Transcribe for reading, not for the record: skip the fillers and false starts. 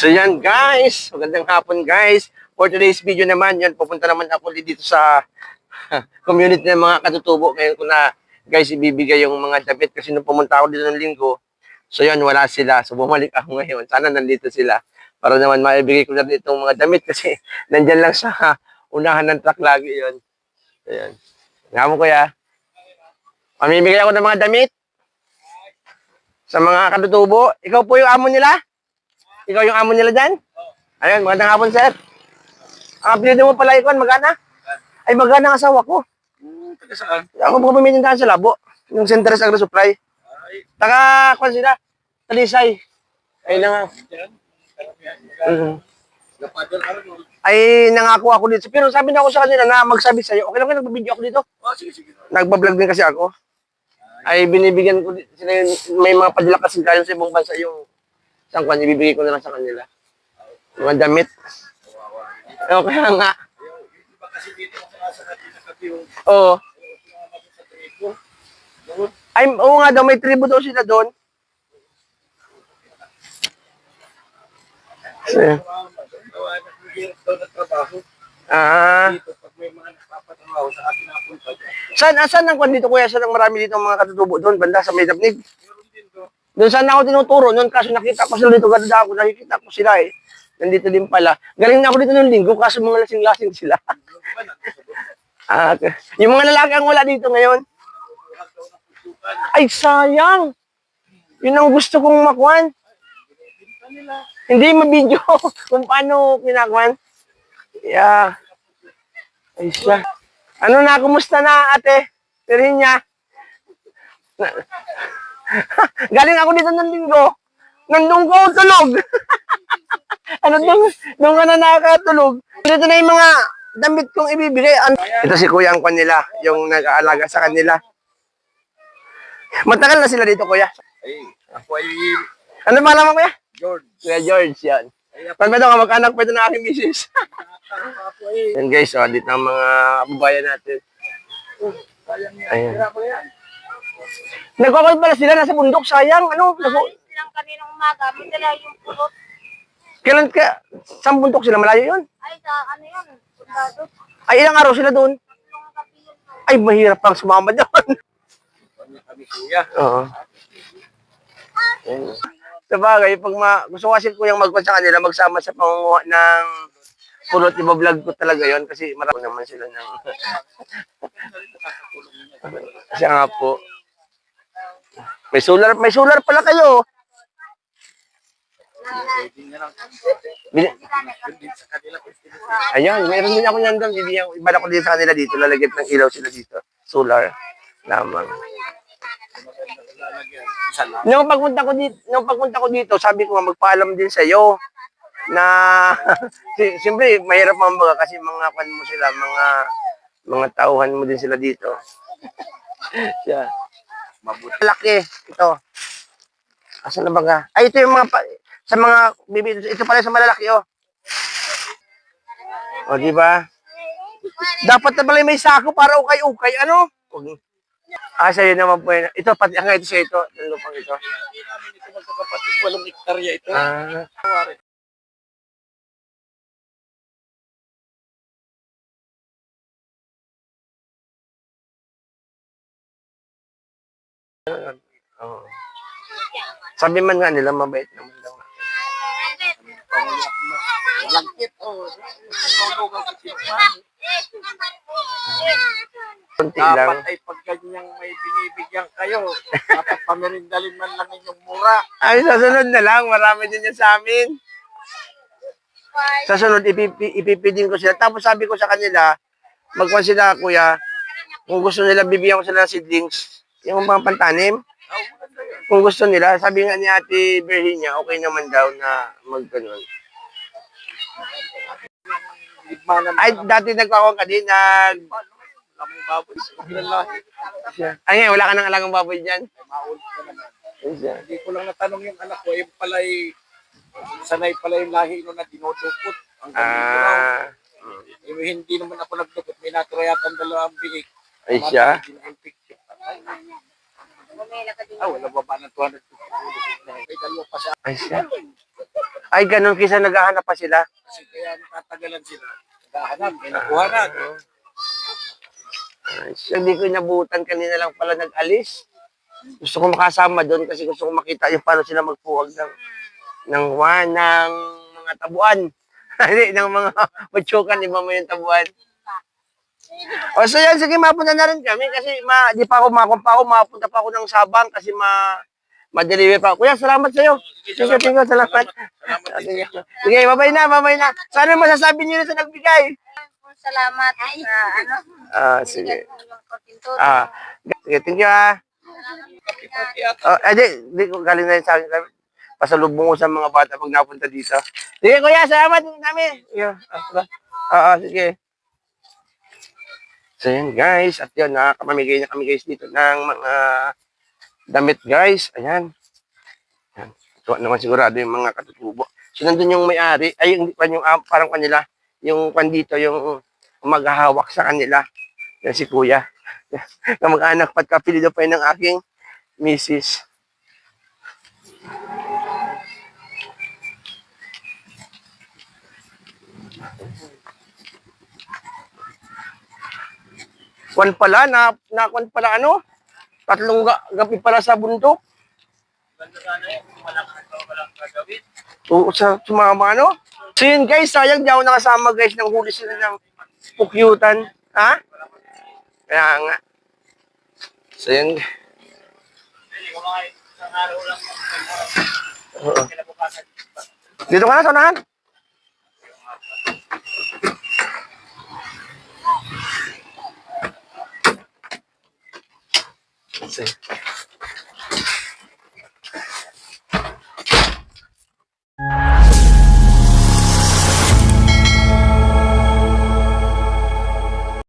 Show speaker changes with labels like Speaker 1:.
Speaker 1: So yan guys, magandang hapon guys. For today's video naman, yan pupunta naman ako dito sa community ng mga katutubo. Ngayon ko na guys ibibigay yung mga damit kasi nung pumunta ako dito ng linggo, so yan wala sila. So bumalik ako ngayon. Sana nandito sila para naman maibigay ko na dito mga damit kasi nandyan lang sa unahan ng truck lagi yun. Ayan. Nga mo kuya. Mamimigay ako ng mga damit sa mga katutubo. Ikaw po yung amo nila? Ikaw yung amo nila dyan? Ayun, magandang hapon, sir. Ang apelido mo pala, Ikon, Magana? Ay, Magana ang asawa ko.
Speaker 2: Taga saan?
Speaker 1: Ako po puminindahan sa Labo, yung Centres Agro Supply. Kwan sila, Talisay. Ay, ay, nangako ako dito. Pero sabi na ako sa kanila na magsabi sa'yo, okay lang kayo, nagbibideo ako dito.
Speaker 2: Sige.
Speaker 1: Nagbablog din kasi ako. Ay, binibigyan ko sila yung, may mga padala kasi galing sa ibang bansa yung isang kwan, ibibigay ko na lang sa kanila. Mga damit. O, kaya nga.
Speaker 2: Iba kasi dito sa kanila kasi yung
Speaker 1: Oo. Ay, oo nga daw, may tribo daw sila doon.
Speaker 2: mahirap daw na trabaho.
Speaker 1: Ah.
Speaker 2: Dito, pag may mga nagpapatrabaho sa akin napunta.
Speaker 1: Saan ang kwan dito, kuya? Saan ang marami dito mga katutubo doon? Banda sa may Dapnig?
Speaker 2: Meron din to.
Speaker 1: Doon saan ako tinuturo noon kasi nakita ko sila dito, ganda ako, nakikita ko sila eh. Nandito din pala. Galing na ako dito noong linggo kasi mga lasing-lasing sila. Yung mga lalaki ang wala dito ngayon. Ay, sayang. Yun ang gusto kong makuhan. Hindi mabidyo kung paano kinakuhan. Yeah. Ay, siya. Ano na, kumusta na ate? Perinya. Galing ako dito ng linggo. Nandun ko tulog. Ano doon ka na nakakatulog. Dito na yung mga damit kong ibibigay. Ito si kuya ang kwan nila, yung nag-aalaga sa kanila. Matagal na sila dito, kuya.
Speaker 2: Ay, ako ay
Speaker 1: Ano ba naman, kuya?
Speaker 2: George.
Speaker 1: Kuya George, yan. Pag ba daw mag-anak pa ito na aking misis.
Speaker 2: Ako ay
Speaker 1: Yan guys, oh, dito ang mga kababayan natin. Ayan. Nagkakal pala sila, nasa bundok, sayang. Ano?
Speaker 3: Lang kaninang umaga, may dala yung pulot.
Speaker 1: Kailan ka? Saan bundok sila? Malayo yun?
Speaker 3: Ay, sa ano yun? Sundado.
Speaker 1: Ay, ilang araw sila doon?
Speaker 3: Tatlong gabi yun.
Speaker 1: Ay, mahirap pang sumama doon.
Speaker 2: kami kuya.
Speaker 1: Oo. Sa bagay, pag gusto kasi kuyang magkwan sa kanila, magsama sa pangunguha ng pulot, iba-vlog ko talaga yon kasi marami naman sila ng... Siya nga po. May solar pala kayo.
Speaker 2: Sa kanila
Speaker 1: Ayan, mayroon din ako yan doon. Ibala ko din sa kanila dito, lalagyan ng ilaw sila dito. Solar lamang. Nung pagpunta ko dito, sabi ko nga magpaalam din sa iyo na siyempre mahirap mambaga kasi mga kwan mo sila, mga tauhan mo din sila dito. Siya. Mabuti. Laki ito. Asa na baga? Ay, ito yung mga sa mga bibi, ito pala sa malalaki oh. O, di ba? Dapat na pala may sako para ukay-ukay, ano? Sa'yo naman po yun. Ito, pati nga ito sa ito. Yung lupang ito.
Speaker 2: Hindi namin ito magkakapatid. Walang hektarya ito.
Speaker 1: Oo. Sabi man nga nila, mabait naman daw.
Speaker 2: Langkit o.
Speaker 1: Kunti
Speaker 2: Dapat
Speaker 1: lang.
Speaker 2: ay pag ganyang may binibigyan kayo, dapat pamerindalin man lang inyong mura.
Speaker 1: Ay, sa sunod na lang. Marami din yan sa amin. Sa sunod, ipipidin ko sila. Tapos sabi ko sa kanila, magkuhan sila, kuya, kung gusto nila, bibigyan ko sila ng seedlings. Yung mga pantanim. Kung gusto nila, sabi nga ni Ate Virginia, okay naman daw na magkanon. Ay, dati nagkakawang ka din,
Speaker 2: Lamang baboy.
Speaker 1: Ay, ngayon, wala ka nang alagang baboy dyan?
Speaker 2: Maul ko naman.
Speaker 1: Ayun.
Speaker 2: Hindi ko lang natanong yung anak ko, yung pala'y, sanay pala yung lahi nun na dinudukot. Ang ganito raw. Yung hindi naman ako nagdukot, may natrayatan dalawang biik.
Speaker 1: Ay, siya?
Speaker 2: Wala baba ng 250. May dalawa pa siya.
Speaker 1: Ay, siya. Ay, ganun, kisa naghahanap pa sila.
Speaker 2: Kasi kaya natatagalan sila. Naghahanap, may nakuha na.
Speaker 1: Ay, hindi ko inabutan, kanina lang pala nag-alis. Gusto ko makasama doon kasi gusto ko makita yung paano sila magpuwag ng mga tabuan. Hindi, ng mga matsukan, iba mo yung tabuan. O so yan, sige, mapunta na rin kami kasi di pa ako mapunta pa ako ng Sabang kasi ma-deliver pa. Kuya, salamat sa'yo. Sige, salamat.
Speaker 2: Salamat
Speaker 1: Sige,
Speaker 2: din sa inyo.
Speaker 1: sige, babay na. Sana masasabi niyo na sa nagbigay.
Speaker 3: Salamat sa ano.
Speaker 1: Sige.
Speaker 3: Yung kotinto.
Speaker 1: Sige, thank you di ko galing na yun sa akin. Pasalubong ko sa mga bata pag napunta dito. Sige, kuya, salamat kami. Sige. So yun guys, at yun, nakakapamigay na kami guys dito ng mga damit guys. Ayan. Ayan. Tuwa naman sigurado yung mga katutubo. So nandun yung may-ari, ay hindi pa yung parang kanila, yung dito, yung maghahawak sa kanila. Yan si kuya. Kamag-anak pat kapilido pa yun ng aking misis. Kwan pala, kwan pala ano? Tatlong gabi pala sa bundok.
Speaker 2: Ganda sana yun, kung walang gagawin.
Speaker 1: Oo, sa sumama ano? So yun guys, sayang di ako nakasama guys nang huli sila ng pukyutan. Ha? Kaya nga. So yun.
Speaker 2: Hindi ko mga isang araw lang.
Speaker 1: Oo.
Speaker 2: Kinabukasan.
Speaker 1: Dito ka na, sa unahan. So,